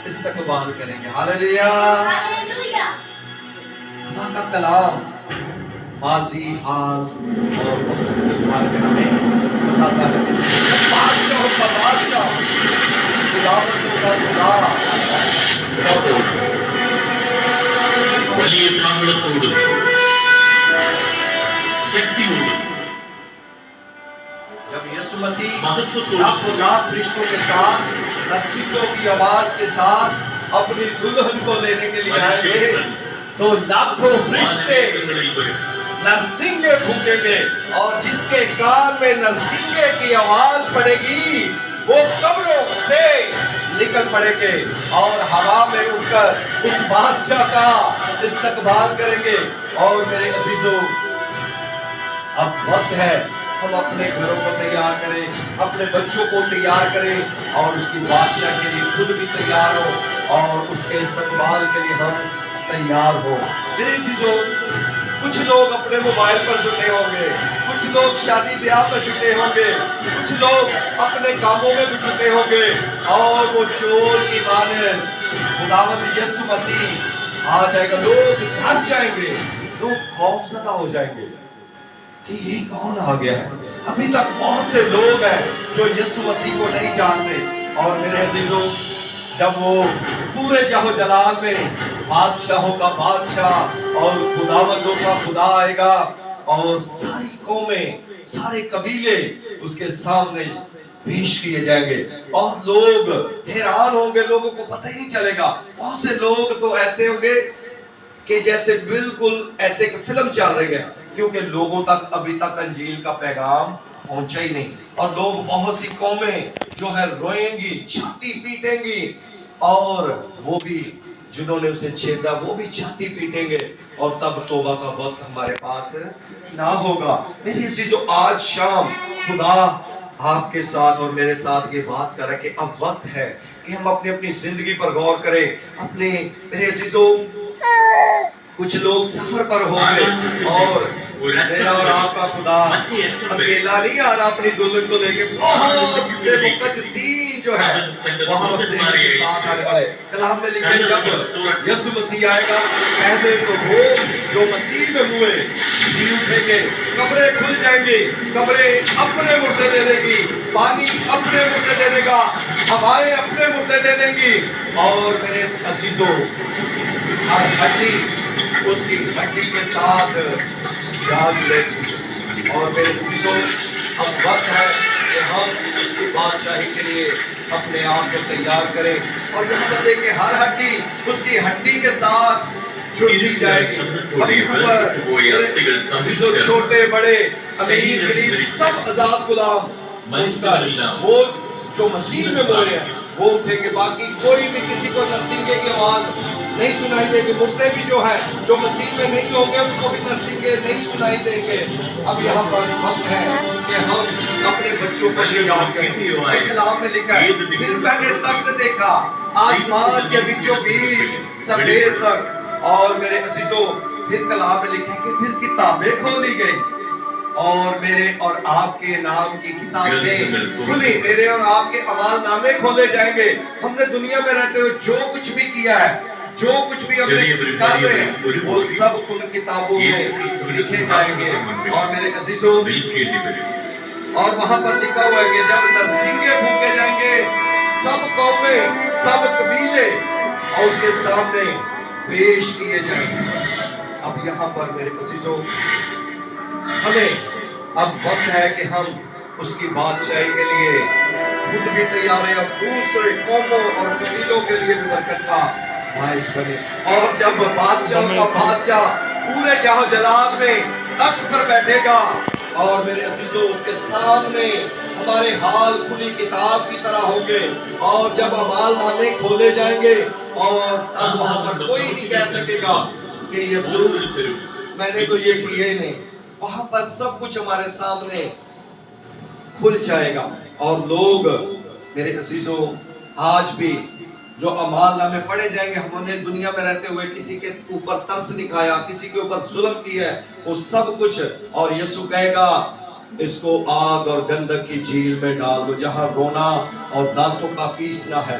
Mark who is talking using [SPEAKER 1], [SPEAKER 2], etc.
[SPEAKER 1] استقبال کریں گے. ہاللیلویا. اللہ کا کلام ماضی، حال اور مستقبل بارے میں ہمیں بتاتا ہے. بادشاہوں کا بادشاہ، خداوندوں کا خدا.
[SPEAKER 2] വലിയ താങ്കളത്തോടും ശക്തിയോടും
[SPEAKER 1] جب یسوع مسیح
[SPEAKER 2] مہتوپورن
[SPEAKER 1] لاکھوں لاکھ فرشتوں کے ساتھ نرسنگوں کی آواز کے ساتھ اپنی دلہن کو لینے کے لیے آئیں گے تو لاکھوں فرشتے نرسنگے پھونکیں گے، اور جس کے کان میں نرسنگے کی آواز پڑے گی وہ قبروں سے نکل پڑیں گے اور ہوا میں اڑ کر اس بادشاہ کا استقبال کریں گے. اور میرے عزیزوں، اب وقت ہے ہم اپنے گھروں کو تیار کریں، اپنے بچوں کو تیار کریں اور اس کی بادشاہ کے لیے خود بھی تیار ہو اور اس کے استقبال کے لیے ہم تیار ہو. میرے عزیزوں، کچھ لوگ اپنے موبائل پر جٹے ہوں گے، کچھ لوگ شادی بیاہ پر جٹے ہوں گے، کچھ لوگ اپنے کاموں میں بھی جٹے ہوں گے، اور وہ چور کی مانند خداوند یسوع مسیح آ جائے گا. لوگ ڈر جائیں گے، لوگ خوف زدہ ہو جائیں گے کہ یہ کون آ گیا ہے. ابھی تک بہت سے لوگ ہیں جو یسوع مسیح کو نہیں جانتے. اور میرے عزیزوں، جب وہ پورے جاہ و جلال میں بادشاہوں کا بادشاہ اور خداوندوں کا خدا آئے گا اور ساری قومیں، سارے قبیلے اس کے سامنے پیش کیے جائیں گے اور لوگ حیران ہوں گے، لوگوں کو پتہ ہی نہیں چلے گا. بہت سے لوگ تو ایسے ہوں گے کہ جیسے بالکل ایسے کہ فلم چل رہی ہے، کیونکہ لوگوں تک ابھی تک انجیل کا پیغام پہنچا ہی نہیں. اور لوگ، بہت سی قومیں جو ہے روئیں گی، چھاتی پیٹیں گی، اور وہ بھی جنہوں نے اسے چھیدا وہ بھی چھاتی پیٹیں گے، اور تب توبہ کا وقت ہمارے پاس نہ ہوگا. میری عزیزو، آج شام خدا آپ کے ساتھ اور میرے ساتھ یہ بات کر رہا ہے کہ اب وقت ہے کہ ہم اپنی زندگی پر غور کریں. میرے عزیزو، کچھ لوگ سفر پر ہوں گے اور میرا اور آپ کا خدا اکیلا نہیں آ رہا اپنی دلہن کو لے کے. بہت سے مقدسین جو ہے وہاں سے اس کے ساتھ آنے والے. کلام میں لکھے جب یسوع مسیح آئے گا، پہلے تو وہ جو مسیح میں ہوئے جی اٹھیں گے، قبریں کھل جائیں گی، قبریں اپنے مردے دے دے گی، پانی اپنے مردے دے دے گا، ہوائیں اپنے مردے دے دیں گی، اور میرے عزیزوں، ہر ہڈی اس کی ہڈی کے ساتھ جاگ لے گی. اور میرے عزیزوں، اب وقت ہے کہ ہم اس کی بادشاہی کے لیے اپنے آپ کو تیار کریں. اور یہاں پر دیکھیں، ہر ہڈی اس کی ہڈی کے ساتھ جڑتی جائے گی. اب یہاں پر میرے عزیزوں، چھوٹے بڑے امیر غریب سب آزاد غلام وہ جو مسیح میں بولے ہیں وہ اٹھیں گے. باقی کوئی بھی کسی کو نرسنگے کی آواز نہیں سنائی دے گی. مردے بھی جو ہے جو مسیح میں نہیں ہوں گے ان کو بھی نرسنگے نہیں سنائی دیں گے. اب یہاں پر وقت ہے کہ ہم اپنے بچوں کو تیار کریں. کلام میں لکھا ہے، پھر میں نے تخت دیکھا آسمان کے بیچوں بیچ سفید تخت. اور میرے عزیزوں، پھر کلام میں لکھا ہے کہ پھر کتابیں کھولی گئی اور میرے اور آپ کے نام کی کتابیں کھلی. میرے اور آپ کے اعمال نامے کھولے جائیں گے. ہم نے دنیا میں رہتے ہوئے جو کچھ بھی کیا ہے، جو کچھ بھی ہم نے کر رہے ہیں، وہ سب ان کتابوں میں لکھے جائیں گے. اور میرے عزیزوں، اور وہاں پر لکھا ہوا ہے کہ جب نرسنگے پھونکے جائیں گے، سب قومیں، سب قبیلے اور اس کے سامنے پیش کیے جائیں گے. اب یہاں پر میرے عزیزوں، ہمیں اب وقت ہے کہ ہم اس کی بادشاہی کے لیے خود بھی تیار ہیں اور دوسرے قوموں اور قبیلوں کے لیے بھی برکت کا باعث بنے. اور جب بادشاہ کا بادشاہ پورے جاہ و جلال میں تخت پر بیٹھے گا اور میرے عزیزوں اس کے سامنے ہمارے حال کھلی کتاب کی طرح ہوں گے. اور جب اعمال نامے کھولے جائیں گے اور اب وہاں پر کوئی نہیں کہہ سکے گا کہ یسوع میں نے تو یہ کیا ہی نہیں. وہاں پر سب کچھ ہمارے سامنے کھل جائے گا. اور لوگ میرے عزیزوں، آج بھی جو اعمال نامے پڑھے جائیں گے، ہم نے دنیا میں رہتے ہوئے کسی کے اوپر ترس نکھایا، کسی کے اوپر ظلم کیا ہے، وہ سب کچھ. اور یسوع کہے گا اس کو آگ اور گندک کی جھیل میں ڈال دو، جہاں رونا اور دانتوں کا پیسنا ہے.